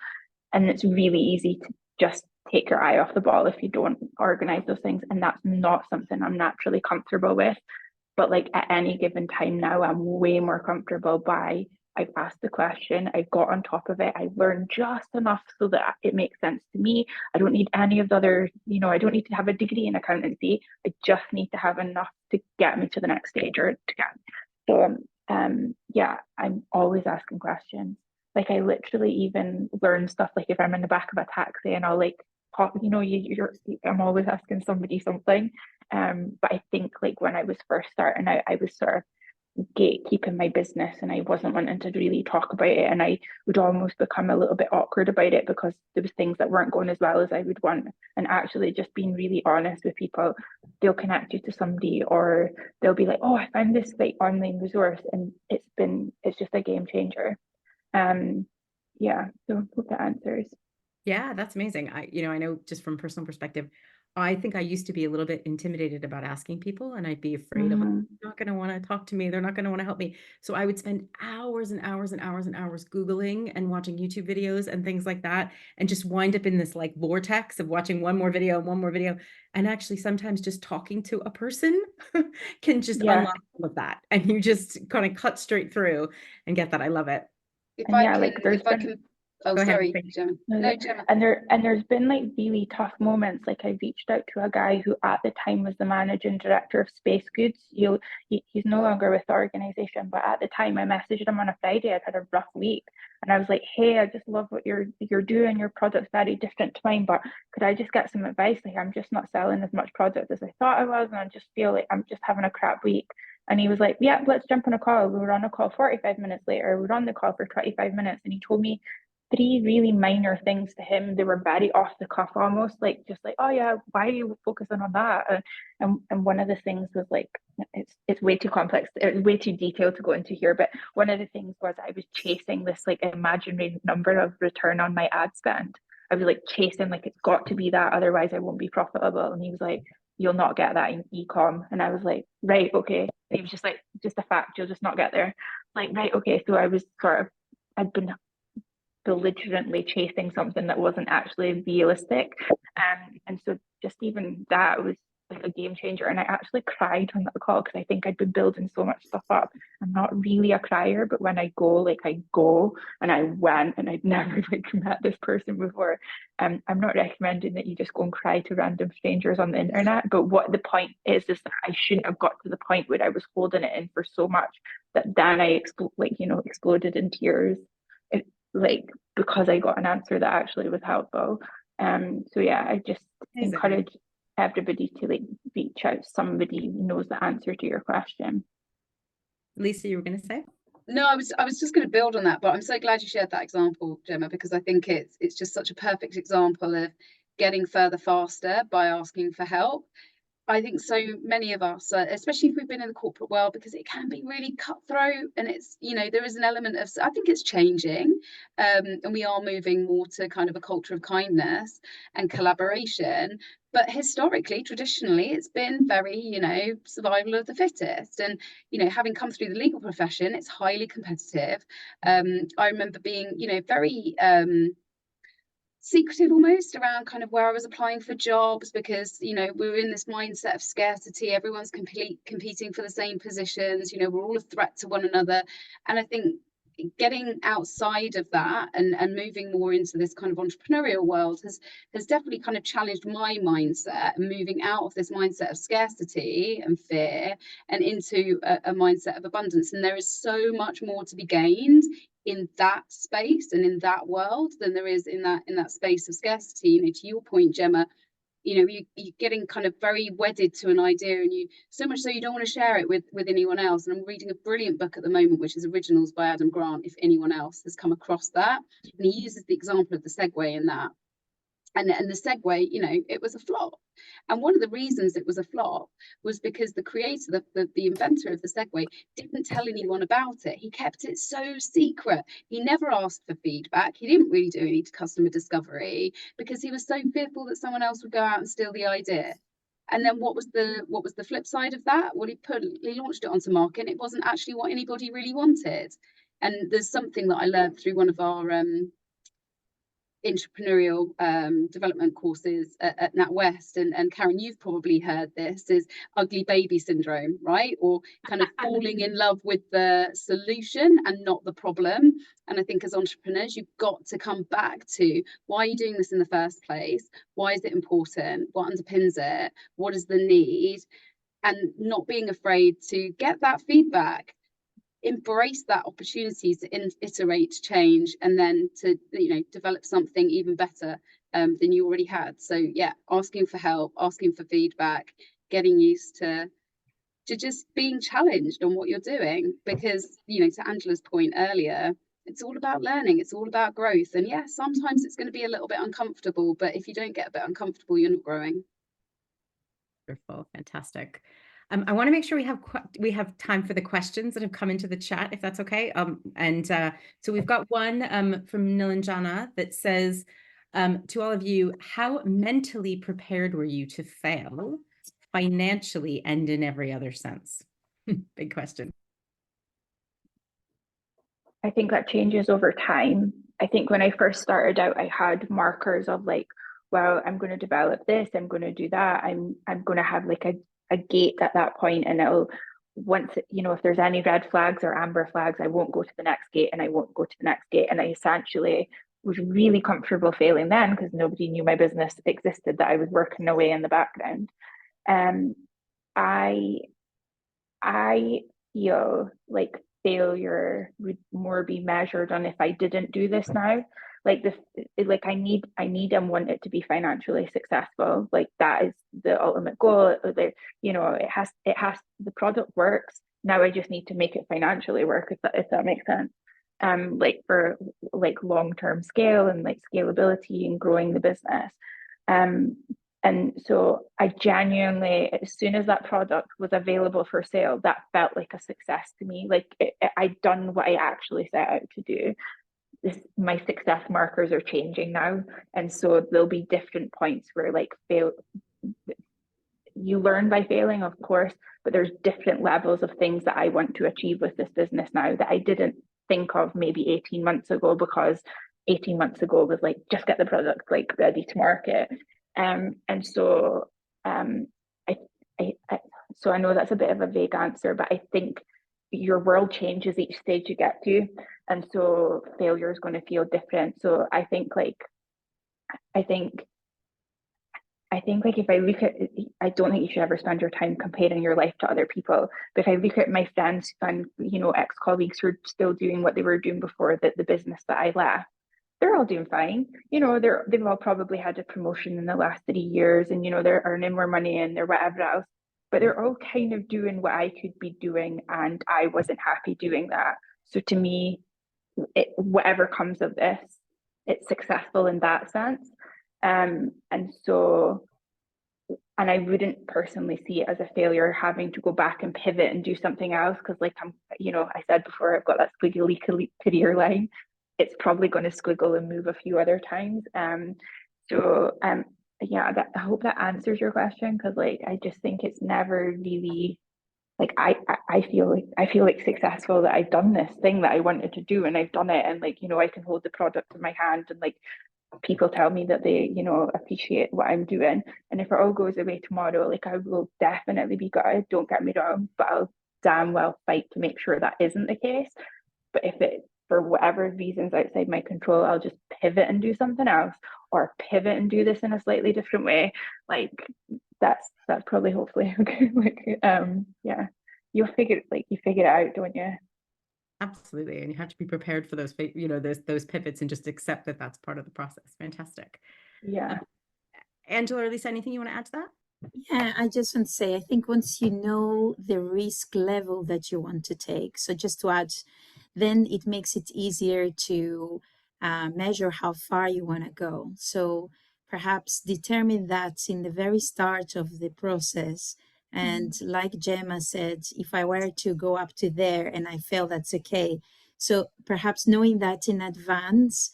And it's really easy to just take your eye off the ball if you don't organize those things. And that's not something I'm naturally comfortable with. But like at any given time now, I'm way more comfortable by I've asked the question, I got on top of it, I learned just enough so that it makes sense to me. I don't need any of the other, you know, I don't need to have a degree in accountancy. I just need to have enough to get me to the next stage or to get. So yeah, I'm always asking questions. Like I literally even learn stuff like if I'm in the back of a taxi and I'll like pop, you know, I'm always asking somebody something. But I think like when I was first starting out, I was sort of gatekeeping my business and I wasn't wanting to really talk about it, and I would almost become a little bit awkward about it because there was things that weren't going as well as I would want. And actually just being really honest with people, they'll connect you to somebody or they'll be like, oh, I found this like online resource and it's just a game changer. Yeah, so hope that answers. Yeah, that's amazing. I know just from personal perspective, I think I used to be a little bit intimidated about asking people, and I'd be afraid of, "Oh, they're not going to want to talk to me. They're not going to want to help me." So I would spend hours and hours and hours and hours Googling and watching YouTube videos and things like that, and just wind up in this like vortex of watching one more video, one more video. And actually sometimes just talking to a person can just Yeah. unlock all of that. And you just kind of cut straight through and get that. I love it. And yeah, like there's been can, oh, Go ahead. sorry, Gemma. No, Gemma. and there's been like really tough moments. Like I reached out to a guy who at the time was the managing director of Space Goods. He's no longer with the organization, but at the time I messaged him on a Friday. I'd had a rough week, and I was like, "Hey, I just love what you're doing. Your product's very different to mine, but could I just get some advice? Like I'm just not selling as much product as I thought I was, and I just feel like I'm just having a crap week." And he was like, yeah, let's jump on a call. We were on a call 45 minutes later. We were on the call for 25 minutes. And he told me 3 really minor things to him. They were very off the cuff almost, like just like, oh yeah, why are you focusing on that? And one of the things was like, it's way too complex, it's way too detailed to go into here. But one of the things was I was chasing this like imaginary number of return on my ad spend. I was like chasing, like it's got to be that, otherwise I won't be profitable. And he was like, you'll not get that in e-com. And I was like, right, okay. And he was just like, just a fact, you'll just not get there. Like, right, okay. So I was I'd been belligerently chasing something that wasn't actually realistic. And so just even that was like a game changer. And I actually cried on that call because I think I'd been building so much stuff up. I'm not really a crier, but when I go, like I go, and I went, and I'd never like met this person before. I'm not recommending that you just go and cry to random strangers on the internet, but what the point is that I shouldn't have got to the point where I was holding it in for so much that then I exploded in tears. Like because I got an answer that actually was helpful. So yeah, I just encourage everybody to like reach out to somebody who knows the answer to your question. Lisa, you were going to say? No, I was just going to build on that, but I'm so glad you shared that example, Gemma, because I think it's just such a perfect example of getting further faster by asking for help. I think so many of us, especially if we've been in the corporate world, because it can be really cutthroat, and it's, there is an element of, I think it's changing, and we are moving more to kind of a culture of kindness and collaboration. But historically, traditionally, it's been very, survival of the fittest. And, having come through the legal profession, it's highly competitive. I remember being, very secretive almost around kind of where I was applying for jobs, because we were in this mindset of scarcity. Everyone's competing for the same positions, we're all a threat to one another. And I think getting outside of that and moving more into this kind of entrepreneurial world has definitely kind of challenged my mindset, and moving out of this mindset of scarcity and fear and into a mindset of abundance. And there is so much more to be gained in that space and in that world than there is in that space of scarcity. You know, to your point, Gemma, you know, you're getting kind of very wedded to an idea, and you so much so you don't want to share it with anyone else. And I'm reading a brilliant book at the moment, which is Originals by Adam Grant, if anyone else has come across that. And he uses the example of the Segway in that. And the Segway, you know, it was a flop. And one of the reasons it was a flop was because the creator, the inventor of the Segway, didn't tell anyone about it. He kept it so secret. He never asked for feedback. He didn't really do any customer discovery because he was so fearful that someone else would go out and steal the idea. And then what was the flip side of that? Well, he launched it onto market, and it wasn't actually what anybody really wanted. And there's something that I learned through one of our entrepreneurial development courses at NatWest, and Karen, you've probably heard this, is ugly baby syndrome, right? Or kind of falling in love with the solution and not the problem. And I think as entrepreneurs, you've got to come back to, why are you doing this in the first place? Why is it important? What underpins it? What is the need? And not being afraid to get that feedback, embrace that opportunity to iterate, change, and then to, you know, develop something even better than you already had. So yeah, asking for help, asking for feedback, getting used to just being challenged on what you're doing, because, you know, to Angela's point earlier, it's all about learning, it's all about growth. And yeah, sometimes it's going to be a little bit uncomfortable, but if you don't get a bit uncomfortable, you're not growing. Wonderful, fantastic. I want to make sure we have time for the questions that have come into the chat, if that's okay. So we've got one from Nilanjana that says, to all of you, how mentally prepared were you to fail financially and in every other sense? Big question. I think that changes over time. I think when I first started out, I had markers of like, well, I'm going to develop this, I'm going to do that, I'm going to have like a gate at that point, and it'll, once, you know, if there's any red flags or amber flags, I won't go to the next gate, and I won't go to the next gate. And I essentially was really comfortable failing then because nobody knew my business existed, that I was working away in the background. I feel like failure would more be measured on if I didn't do this now. Like I need and want it to be financially successful. Like that is the ultimate goal. You know, it has the product works. Now I just need to make it financially work, if that makes sense. Like for like long-term scale and like scalability and growing the business. And so I genuinely, as soon as that product was available for sale, that felt like a success to me. Like I'd done what I actually set out to do. My success markers are changing now. And so there'll be different points where like you learn by failing, of course, but there's different levels of things that I want to achieve with this business now that I didn't think of maybe 18 months ago, because 18 months ago was like, just get the product like ready to market. And so so I know that's a bit of a vague answer, but I think your world changes each stage you get to, and so failure is going to feel different. So I think like if I look at, I don't think you should ever spend your time comparing your life to other people. But if I look at my friends and, you know, ex-colleagues who are still doing what they were doing before the business that I left, they're all doing fine. You know, they've all probably had a promotion in the last 3 years, and, you know, they're earning more money and they're whatever else. But they're all kind of doing what I could be doing, and I wasn't happy doing that. So to me, whatever comes of this, it's successful in that sense. And I wouldn't personally see it as a failure having to go back and pivot and do something else, because like you know, I said before, I've got that squiggly career line. It's probably going to squiggle and move a few other times. Yeah, I hope that answers your question, because like I just think it's never really like I feel like successful that I've done this thing that I wanted to do, and I've done it, and like, you know, I can hold the product in my hand, and like people tell me that they, you know, appreciate what I'm doing. And if it all goes away tomorrow, like I will definitely be gutted, don't get me wrong, but I'll damn well fight to make sure that isn't the case. But if it for whatever reasons outside my control, I'll just pivot and do something else, or pivot and do this in a slightly different way. Like that's probably hopefully okay. Yeah, you figure it out, don't you? Absolutely. And you have to be prepared for those, those pivots and just accept that that's part of the process. Fantastic. Yeah. Angela or Lisa, anything you want to add to that? Yeah, I just want to say, I think once you know the risk level that you want to take, so just to add, then it makes it easier to measure how far you want to go. So perhaps determine that in the very start of the process. And like Gemma said, if I were to go up to there and I fail, that's okay. So perhaps knowing that in advance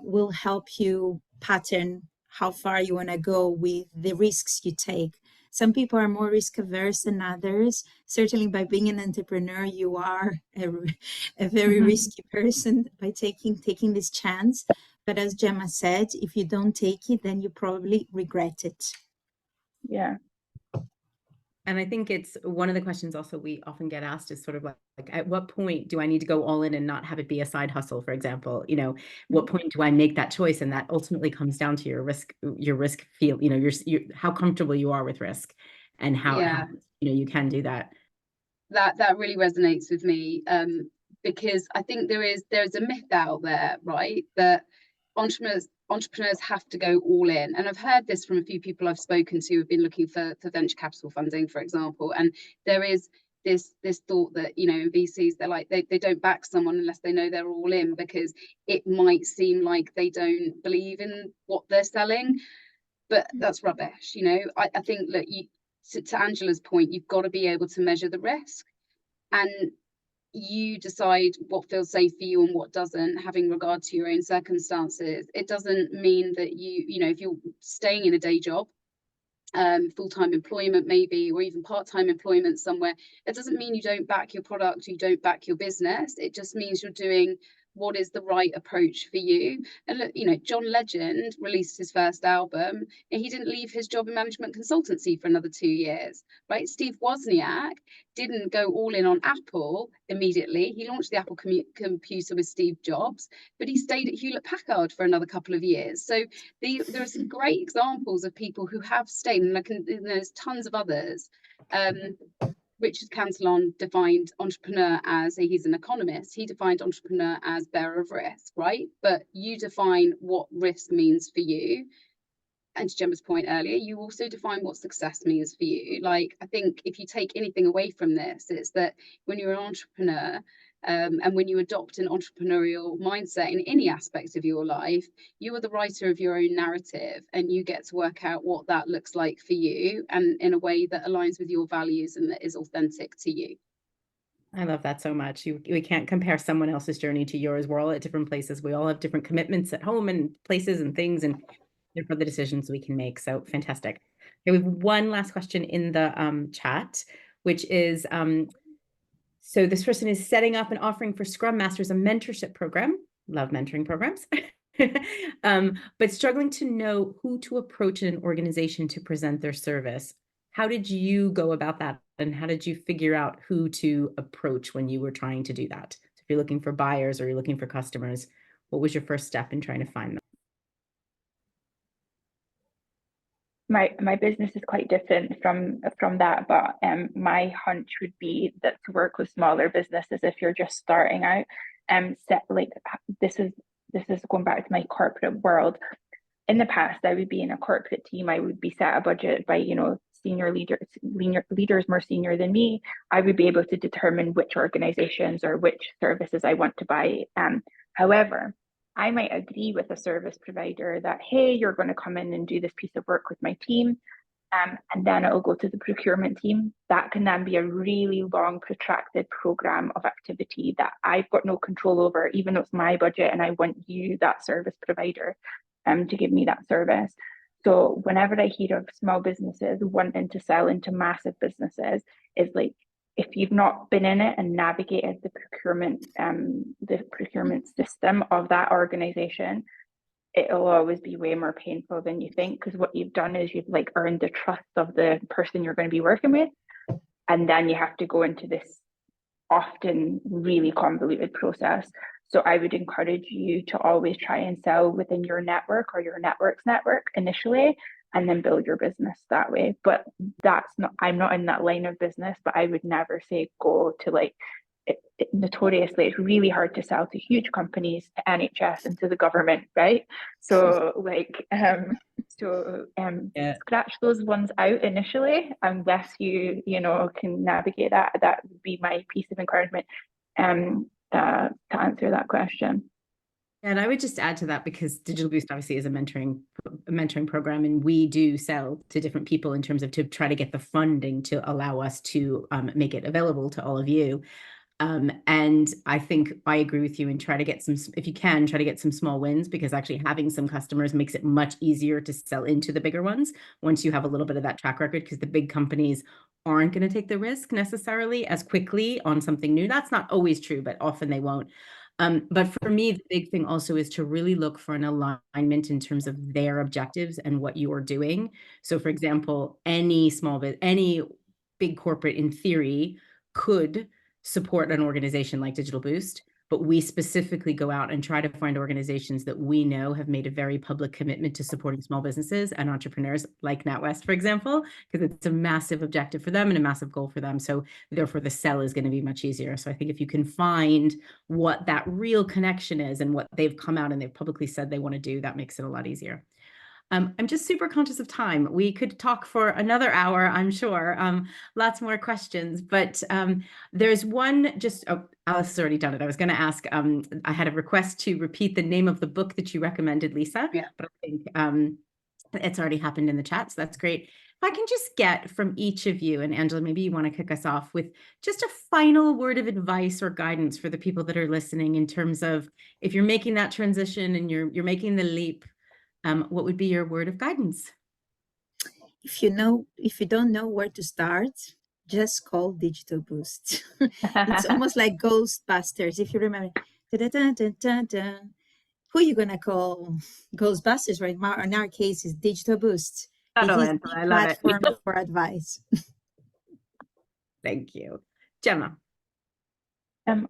will help you pattern how far you want to go with the risks you take. Some people are more risk averse than others. Certainly by being an entrepreneur, you are a very risky person by taking this chance. But as Gemma said, if you don't take it, then you probably regret it. Yeah. And I think it's one of the questions also we often get asked is sort of like at what point do I need to go all in and not have it be a side hustle, for example? What point do I make that choice? And that ultimately comes down to your risk feel, your how comfortable you are with risk and how you can do that. That really resonates with me, because I think there's a myth out there, right, that entrepreneurs have to go all in. And I've heard this from a few people I've spoken to who've been looking for venture capital funding, for example. And there is this thought that, in VCs, they're like, they don't back someone unless they know they're all in, because it might seem like they don't believe in what they're selling. But that's rubbish. I think that to Angela's point, you've got to be able to measure the risk, and you decide what feels safe for you and what doesn't, having regard to your own circumstances. It doesn't mean that if you're staying in a day job, full-time employment maybe, or even part-time employment somewhere, it doesn't mean you don't back your product, you don't back your business. It just means you're doing what is the right approach for you. And look, John Legend released his first album and he didn't leave his job in management consultancy for another 2 years, right? Steve Wozniak didn't go all in on Apple immediately. He launched the Apple computer with Steve Jobs, but he stayed at Hewlett Packard for another couple of years. So there are some great examples of people who have stayed, and there's tons of others. Richard Cantillon defined entrepreneur as, he's an economist, he defined entrepreneur as bearer of risk, right? But you define what risk means for you. And to Gemma's point earlier, you also define what success means for you. Like, I think if you take anything away from this, it's that when you're an entrepreneur, and when you adopt an entrepreneurial mindset in any aspect of your life, you are the writer of your own narrative, and you get to work out what that looks like for you, and in a way that aligns with your values and that is authentic to you. I love that so much. We can't compare someone else's journey to yours. We're all at different places. We all have different commitments at home and places and things, and for the decisions we can make. So fantastic. Okay, we have one last question in the chat, which is, so this person is setting up and offering for Scrum Masters a mentorship program. Love mentoring programs. But struggling to know who to approach in an organization to present their service. How did you go about that? And how did you figure out who to approach when you were trying to do that? So if you're looking for buyers or you're looking for customers, what was your first step in trying to find them? My business is quite different from that, but my hunch would be that to work with smaller businesses, if you're just starting out, this is going back to my corporate world. In the past, I would be in a corporate team. I would be set a budget by senior leaders more senior than me. I would be able to determine which organizations or which services I want to buy. However, I might agree with a service provider that, hey, you're going to come in and do this piece of work with my team, and then it'll go to the procurement team. That can then be a really long, protracted program of activity that I've got no control over, even though it's my budget and I want you, that service provider, to give me that service. So whenever I hear of small businesses wanting to sell into massive businesses, it's like, if you've not been in it and navigated the procurement system of that organization, it'll always be way more painful than you think, because what you've done is you've earned the trust of the person you're going to be working with, and then you have to go into this often really convoluted process. So I would encourage you to always try and sell within your network or your network's network initially, and then build your business that way. But I'm not in that line of business, but I would never say go to like, notoriously, it's really hard to sell to huge companies, to NHS and to the government, right? So like, Yeah. scratch those ones out initially, unless you can navigate that. That would be my piece of encouragement to answer that question. And I would just add to that, because Digital Boost obviously is a mentoring program, and we do sell to different people in terms of to try to get the funding to allow us to make it available to all of you. And I think I agree with you, and try to get some, if you can, try to get some small wins, because actually having some customers makes it much easier to sell into the bigger ones once you have a little bit of that track record, because the big companies aren't going to take the risk necessarily as quickly on something new. That's not always true, but often they won't. But for me, the big thing also is to really look for an alignment in terms of their objectives and what you are doing. So for example, any big corporate in theory could support an organization like Digital Boost, but we specifically go out and try to find organizations that we know have made a very public commitment to supporting small businesses and entrepreneurs, like NatWest, for example, because it's a massive objective for them and a massive goal for them. So therefore the sell is going to be much easier. So I think if you can find what that real connection is and what they've come out and they've publicly said they want to do, that makes it a lot easier. I'm just super conscious of time. We could talk for another hour, I'm sure. Lots more questions, but there's one Alice has already done it. I was going to ask, I had a request to repeat the name of the book that you recommended, Lisa, Yeah. but I think it's already happened in the chat, so that's great. If I can just get from each of you, and Angela, maybe you want to kick us off with just a final word of advice or guidance for the people that are listening, in terms of if you're making that transition and you're making the leap, what would be your word of guidance? If you don't know where to start, just call Digital Boost. It's almost like Ghostbusters. If you remember, who are you gonna call? Ghostbusters, right? In our case, is Digital Boost. It is the I love it. platform for advice. Thank you, Gemma.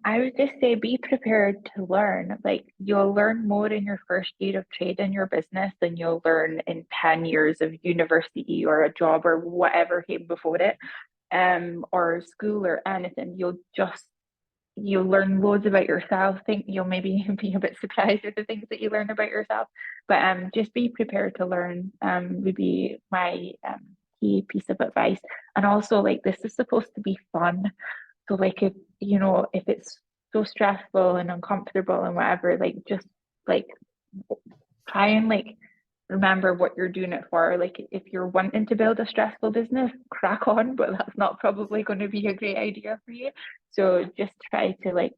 I would just say be prepared to learn. Like, you'll learn more in your first year of trade in your business than you'll learn in 10 years of university or a job or whatever came before it, or school or anything. You'll learn loads about yourself. Think you'll maybe be a bit surprised at the things that you learn about yourself. But just be prepared to learn would be my key piece of advice. And also, like, this is supposed to be fun. So like, if it's so stressful and uncomfortable and whatever, like, just like try and like remember what you're doing it for. Like, if you're wanting to build a stressful business, crack on, but that's not probably going to be a great idea for you. So just try to like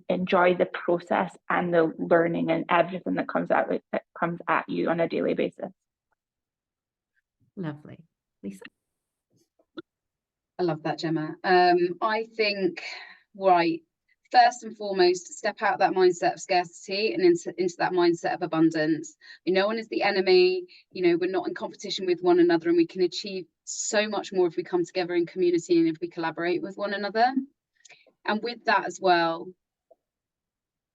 enjoy the process and the learning and everything that comes at you on a daily basis. Lovely. Lisa? I love that, Gemma. I think, right, first and foremost, step out that mindset of scarcity and into that mindset of abundance. No one is the enemy. We're not in competition with one another, and we can achieve so much more if we come together in community and if we collaborate with one another. And with that as well,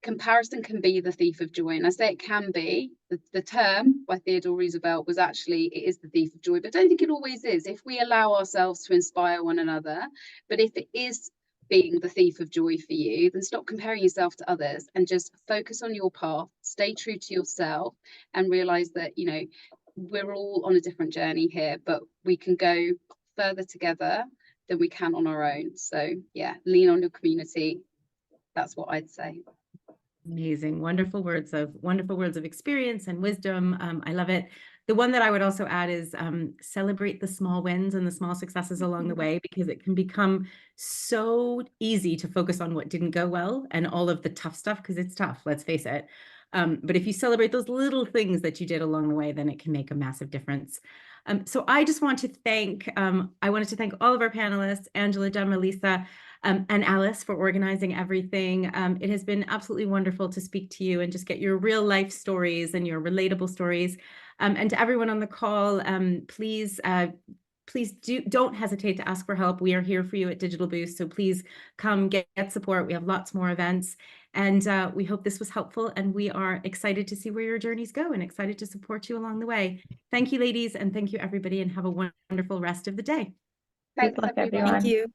comparison can be the thief of joy. And I say it can be. The term by Theodore Roosevelt was actually, it is the thief of joy, but I don't think it always is. If we allow ourselves to inspire one another, but if it is being the thief of joy for you, then stop comparing yourself to others and just focus on your path, stay true to yourself, and realize that, we're all on a different journey here, but we can go further together than we can on our own. So yeah, lean on your community. That's what I'd say. Amazing. Wonderful words of experience and wisdom. I love it. The one that I would also add is celebrate the small wins and the small successes along the way, because it can become so easy to focus on what didn't go well and all of the tough stuff, because it's tough, let's face it. But if you celebrate those little things that you did along the way, then it can make a massive difference. So I just want to thank, I wanted to thank all of our panelists, Angela, Gemma, Lisa, and Alice, for organizing everything. It has been absolutely wonderful to speak to you and just get your real life stories and your relatable stories. And to everyone on the call, please please don't hesitate to ask for help. We are here for you at Digital Boost. So please come get support. We have lots more events. And we hope this was helpful. And we are excited to see where your journeys go and excited to support you along the way. Thank you, ladies. And thank you, everybody. And have a wonderful rest of the day. Thanks, Good luck, everyone. everyone. Thank you.